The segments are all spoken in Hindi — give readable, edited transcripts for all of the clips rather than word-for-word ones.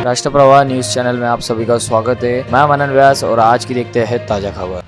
राष्ट्रप्रवाह न्यूज चैनल में आप सभी का स्वागत है। मैं मनन व्यास और आज की देखते हैं ताजा खबर।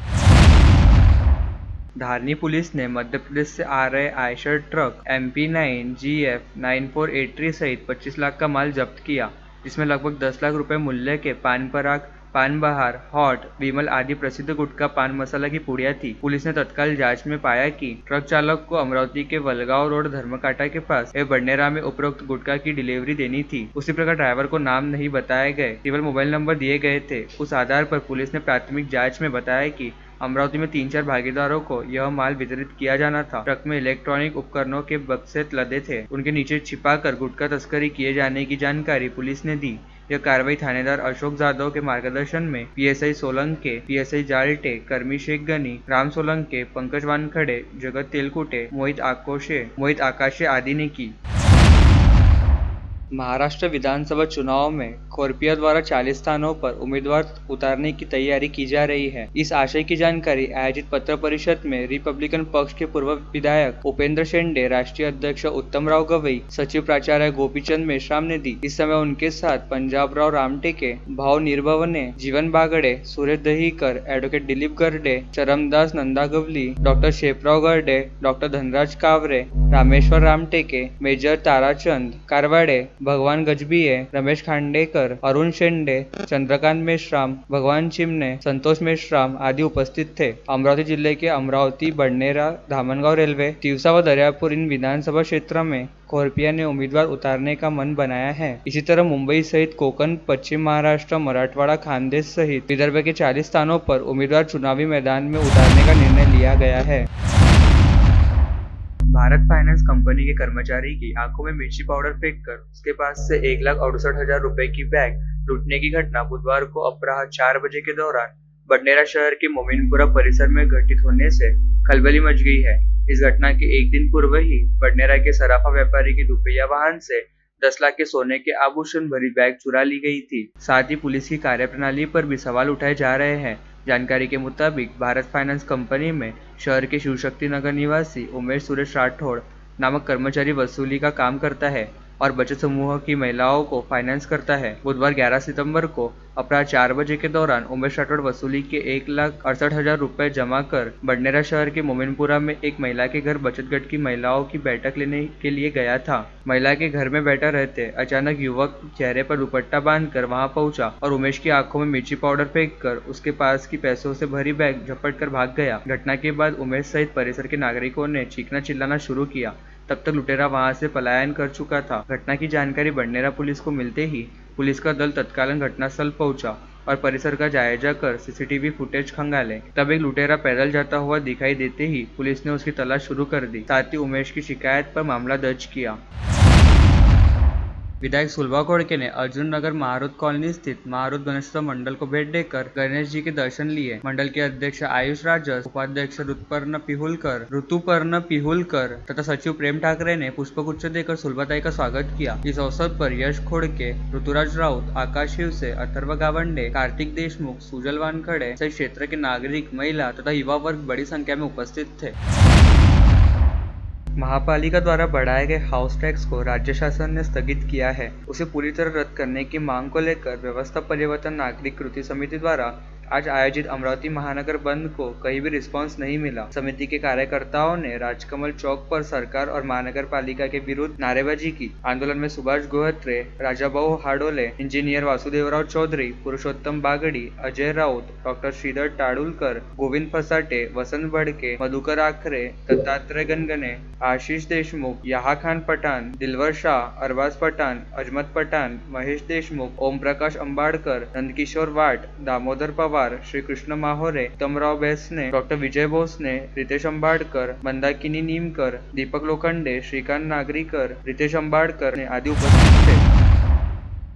धारनी पुलिस ने मध्य प्रदेश से आ रहे आयशर ट्रक MP9 GF 9483 सहित 25 लाख का माल जब्त किया, जिसमें लगभग 10 लाख रुपए मूल्य के पान पराग, पान बहार, हॉट, विमल आदि प्रसिद्ध गुटखा पान मसाला की पुड़िया थी। पुलिस ने तत्काल जांच में पाया कि ट्रक चालक को अमरावती के वलगांव रोड धर्मकाटा के पास बडनेरा में उपरोक्त गुटखा की डिलीवरी देनी थी। उसी प्रकार ड्राइवर को नाम नहीं बताए गए, केवल मोबाइल नंबर दिए गए थे। उस आधार पर पुलिस ने प्राथमिक जाँच में बताया कि अमरावती में 3-4 भागीदारों को यह माल वितरित किया जाना था। ट्रक में इलेक्ट्रॉनिक उपकरणों के बक्से लदे थे, उनके नीचे छिपाकर गुटखा तस्करी किए जाने की जानकारी पुलिस ने दी। यह कार्रवाई थानेदार अशोक जाधव के मार्गदर्शन में PSI सोलंके, PSI जाल्टे, कर्मी शेख गनी, राम सोलंके, पंकज वानखड़े, जगत तेलकुटे, मोहित आकाशे आदि ने की। महाराष्ट्र विधानसभा चुनाव में खोरपिया द्वारा 40 स्थानों पर उम्मीदवार उतारने की तैयारी की जा रही है। इस आशय की जानकारी आयोजित पत्र परिषद में रिपब्लिकन पक्ष के पूर्व विधायक उपेंद्र शेंडे, राष्ट्रीय अध्यक्ष उत्तमराव गवई, सचिव प्राचार्य गोपीचंद मेश्राम ने दी। इस समय उनके साथ Panjabrao Ramteke, Bhav Nirbhavne, Jeevan Bagde, Suresh Dahikar, advocate Dilip Garde, Charamdas Nandagawali, doctor Sheprao Garde, doctor Dhanraj Kawre, Rameshwar Ramteke, major Tarachand Karwade, Bhagwan Gajbiye, Ramesh Khandekar, Arun Shende, Chandrakant Meshram, भगवान चिमने, संतोष मेश्राम आदि उपस्थित थे। अमरावती जिले के अमरावती, बडनेरा, धामनगांव रेलवे, तिवसा व दरियापुर इन विधानसभा क्षेत्र में खोरपिया ने उम्मीदवार उतारने का मन बनाया है। इसी तरह मुंबई सहित कोकण, पश्चिम महाराष्ट्र, मराठवाड़ा, खानदेश सहित विदर्भ के 40 स्थानों पर उम्मीदवार चुनावी मैदान में उतारने का निर्णय लिया गया है। भारत फाइनेंस कंपनी के कर्मचारी की आंखों में मिर्ची पाउडर फेंककर उसके पास से 1,68,000 रुपए की बैग लूटने की घटना बुधवार को अपराह 4 बजे के दौरान बडनेरा शहर के मोमिनपुरा परिसर में घटित होने से खलबली मच गई है। इस घटना के एक दिन पूर्व ही बडनेरा के सराफा व्यापारी की दुपहिया वाहन से 10 लाख के सोने के आभूषण भरी बैग चुरा ली गई थी। साथ ही पुलिस की कार्यप्रणाली पर भी सवाल उठाए जा रहे हैं। जानकारी के मुताबिक भारत फाइनेंस कंपनी में शहर के शिवशक्ति नगर निवासी उमेश सुरेश राठौड़ नामक कर्मचारी वसूली का काम करता है और बचत समूह की महिलाओं को फाइनेंस करता है। बुधवार 11 सितंबर को अपराह 4 बजे के दौरान उमेश राठौड़ वसूली के 1,68,000 रुपए जमा कर बडनेरा शहर के मोमिनपुरा में एक महिला के घर बचत गट की महिलाओं की बैठक लेने के लिए गया था। महिला के घर में बैठा रहते अचानक युवक चेहरे पर दुपट्टा बांधकर वहां पहुंचा और उमेश की आंखों में मिर्ची पाउडर फेंककर उसके पास की पैसों से भरी बैग झपट कर भाग गया। घटना के बाद उमेश सहित परिसर के नागरिकों ने चीखना चिल्लाना शुरू किया। तब तक लुटेरा वहां से पलायन कर चुका था। घटना की जानकारी बडनेरा पुलिस को मिलते ही पुलिस का दल तत्कालीन घटनास्थल पहुंचा और परिसर का जायजा कर CCTV फुटेज खंगाले। तब एक लुटेरा पैदल जाता हुआ दिखाई देते ही पुलिस ने उसकी तलाश शुरू कर दी। साथ ही उमेश की शिकायत पर मामला दर्ज किया। विधायक सुलभा खोड़के ने अर्जुन नगर महारुद कॉलोनी स्थित महारुद गणेशोत्सव मंडल को भेंट देकर गणेश जी के दर्शन लिए। मंडल के अध्यक्ष आयुष राजस, उपाध्यक्ष ऋतुपर्ण पिहुलकर तथा सचिव प्रेम ठाकरे ने पुष्पगुच्छ देकर सुलभाताई का स्वागत किया। इस अवसर पर यश खोड़के, ऋतुराज राउत, आकाश हिवसे, अथर्व गावंडे, कार्तिक देशमुख, सुजल वानखड़े सहित क्षेत्र के नागरिक, महिला तथा युवा वर्ग बड़ी संख्या में उपस्थित थे। महापालिका द्वारा बढ़ाए गए हाउस टैक्स को राज्य शासन ने स्थगित किया है। उसे पूरी तरह रद्द करने की मांग को लेकर व्यवस्था परिवर्तन नागरिक कृति समिति द्वारा आज आयोजित अमरावती महानगर बंद को कहीं भी रिस्पांस नहीं मिला। समिति के कार्यकर्ताओं ने राजकमल चौक पर सरकार और महानगर पालिका के विरुद्ध नारेबाजी की। आंदोलन में सुभाष गोहत्रे, राजाबाऊ हाडोले, इंजीनियर वासुदेवराव चौधरी, पुरुषोत्तम बागड़ी, अजय राउत, डॉक्टर श्रीधर टाडुलकर, गोविंद फसाटे, वसंत बड़के, मधुकर आखरे, दत्तात्रय गणगणे, आशीष देशमुख, याहा खान पठान, दिलवर शाह, अरबाज पठान, अजमत पठान, महेश देशमुख, ओम प्रकाश अंबाडकर, नंदकिशोर वाट, दामोदर पवार, श्री कृष्ण माहोरे, उत्तमराव बेसने, डॉक्टर विजय भोसने, रितेश अंबाडकर, मंदाकिनी नीमकर, दीपक लोखंडे, श्रीकांत नागरीकर, रितेश अंबाडकर आदि उपस्थित थे।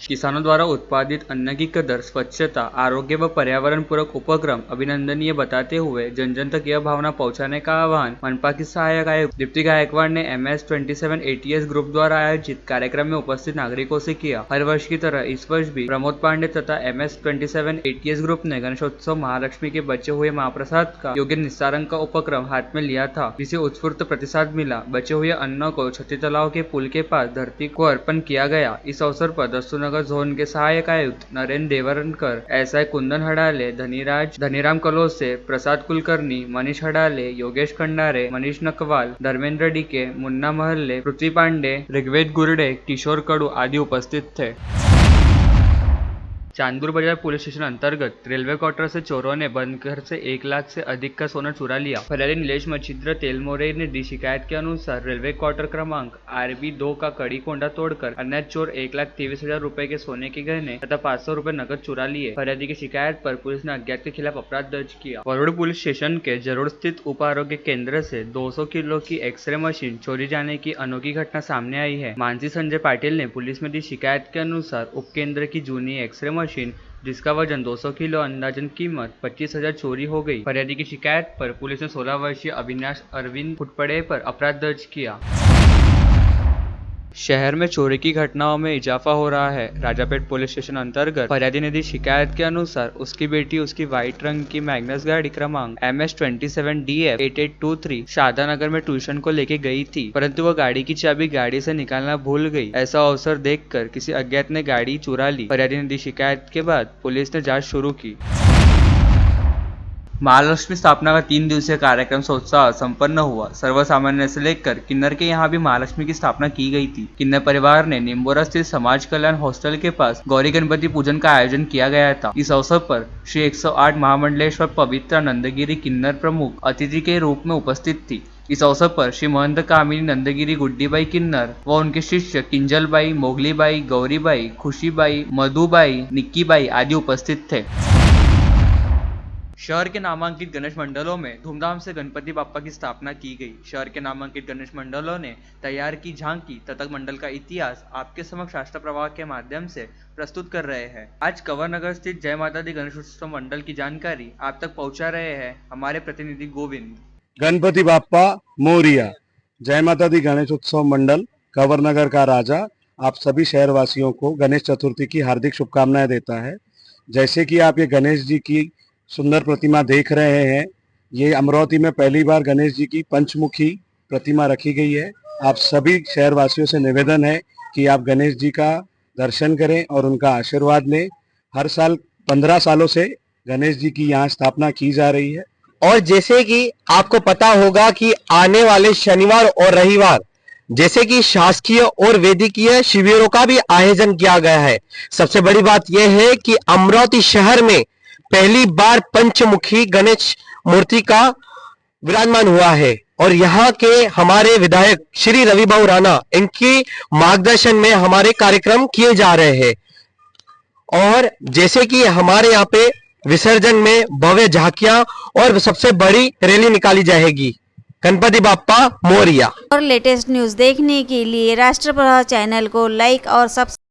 किसानों द्वारा उत्पादित अन्न की कदर, स्वच्छता, आरोग्य व पर्यावरण पूरक उपक्रम अभिनंदनीय बताते हुए जन जन तक यह भावना पहुंचाने का आह्वान मनपा की सहायक आयुक्त दीप्ति गायकवाड़ ने MS27 ATS ग्रुप द्वारा आयोजित कार्यक्रम में उपस्थित नागरिकों से किया। हर वर्ष की तरह इस वर्ष भी प्रमोद पांडे तथा MS27 ATS ग्रुप ने गणेशोत्सव महालक्ष्मी के बचे हुए महाप्रसाद का योग्य निस्तारण का उपक्रम हाथ में लिया था, जिसे उत्स्फूर्त प्रतिसाद मिला। बचे हुए अन्न को छत्ती तालाब के पुल के पास धरती को अर्पण किया गया। इस अवसर पर दस्तूर नगर जोन के सहायक आयुक्त नरेंद्र देवरकर, एसआई कुंदन हडाले, धनीराम कलोसे, प्रसाद कुलकर्णी, मनीष हडाले, योगेश खंडारे, मनीष नकवाल, धर्मेंद्र डीके, मुन्ना महल्ले, पृथ्वी पांडे, ऋग्वेद गुर्डे, किशोर कडू आदि उपस्थित थे। चांदूर बाजार पुलिस स्टेशन अंतर्गत रेलवे क्वार्टर से चोरों ने बंद घर से 1 लाख से अधिक का सोना चुरा लिया। फरियादी नीलेश मच्छिन्द्र तेलमोरे ने दी शिकायत के अनुसार रेलवे क्वार्टर क्रमांक RB2 का कड़ी कोंडा तोड़कर अन्य चोर 1,23,000 रुपए के सोने के गहने तथा 500 रुपए नकद चुरा लिए। फरियादी की शिकायत पर पुलिस ने अज्ञात के खिलाफ अपराध दर्ज किया। वरुड़ पुलिस स्टेशन के जरूर स्थित उप आरोग्य केंद्र से 200 किलो की एक्सरे मशीन चोरी जाने की अनोखी घटना सामने आई है। मानसी संजय पाटिल ने पुलिस में दी शिकायत के अनुसार उप केंद्र की जूनी एक्सरे मशीन जिसका वजन 200 किलो अंदाजन कीमत 25,000 चोरी हो गई। फरियादी की शिकायत पर पुलिस ने 16 वर्षीय अविनाश अरविंद फुटपड़े पर अपराध दर्ज किया। शहर में चोरी की घटनाओं में इजाफा हो रहा है। राजापेट पुलिस स्टेशन अंतर्गत फरियादी ने दी शिकायत के अनुसार उसकी बेटी उसकी व्हाइट रंग की मैग्नस गाड़ी क्रमांक MS27DF 8823 शारदानगर में ट्यूशन को लेके गई थी, परंतु वह गाड़ी की चाबी गाड़ी से निकालना भूल गई। ऐसा अवसर देखकर किसी अज्ञात ने गाड़ी चुरा ली। फरियादी ने दी शिकायत के बाद पुलिस ने जांच शुरू की। महालक्ष्मी स्थापना का 3 दिवसीय कार्यक्रम से उत्साह संपन्न हुआ। सर्वसामान्य से लेकर किन्नर के यहाँ भी महालक्ष्मी की स्थापना की गई थी। किन्नर परिवार ने निम्बोरा स्थित समाज कल्याण हॉस्टल के पास गौरी गणपति पूजन का आयोजन किया गया था। इस अवसर पर श्री 108 महामंडलेश्वर पवित्र नंदगिरी किन्नर प्रमुख अतिथि के रूप में उपस्थित थी। इस अवसर पर श्री महंत कामिनी नंदगिरी गुड्डीबाई किन्नर व उनके शिष्य किंजलबाई, मोगलीबाई, गौरीबाई, खुशीबाई, मधुबाई, निक्कीबाई आदि उपस्थित थे। शहर के नामांकित गणेश मंडलों में धूमधाम से गणपति बाप्पा की स्थापना की गई। शहर के नामांकित गणेश मंडलों ने तैयार की झांकी तथा मंडल का इतिहास आपके समक्ष शास्त्र प्रवाह के माध्यम से प्रस्तुत कर रहे हैं। आज कंवर नगर स्थित जय माता दी गणेश उत्सव मंडल की जानकारी आप तक पहुंचा रहे हैं हमारे प्रतिनिधि गोविंद। गणपति बाप्पा मोरिया। जय माता दी गणेश उत्सव मंडल कंवर नगर का राजा आप सभी शहरवासियों को गणेश चतुर्थी की हार्दिक शुभकामनाएं देता है। जैसे कि आप ये गणेश जी की सुंदर प्रतिमा देख रहे हैं, ये अमरावती में पहली बार गणेश जी की पंचमुखी प्रतिमा रखी गई है। आप सभी शहरवासियों से निवेदन है कि आप गणेश जी का दर्शन करें और उनका आशीर्वाद लें। हर साल 15 सालों से गणेश जी की यहाँ स्थापना की जा रही है। और जैसे कि आपको पता होगा कि आने वाले शनिवार और रविवार जैसे कि शासकीय और वैदिकीय शिविरों का भी आयोजन किया गया है। सबसे बड़ी बात यह है कि अमरावती शहर में पहली बार पंचमुखी गणेश मूर्ति का विराजमान हुआ है और यहाँ के हमारे विधायक श्री रवि बाबू राणा इनकी मार्गदर्शन में हमारे कार्यक्रम किए जा रहे हैं। और जैसे कि हमारे यहाँ पे विसर्जन में भव्य झांकियां और सबसे बड़ी रैली निकाली जाएगी। गणपति बाप्पा मोरिया। और लेटेस्ट न्यूज देखने के लिए राष्ट्र प्रभाव चैनल को लाइक और सब्सक्राइब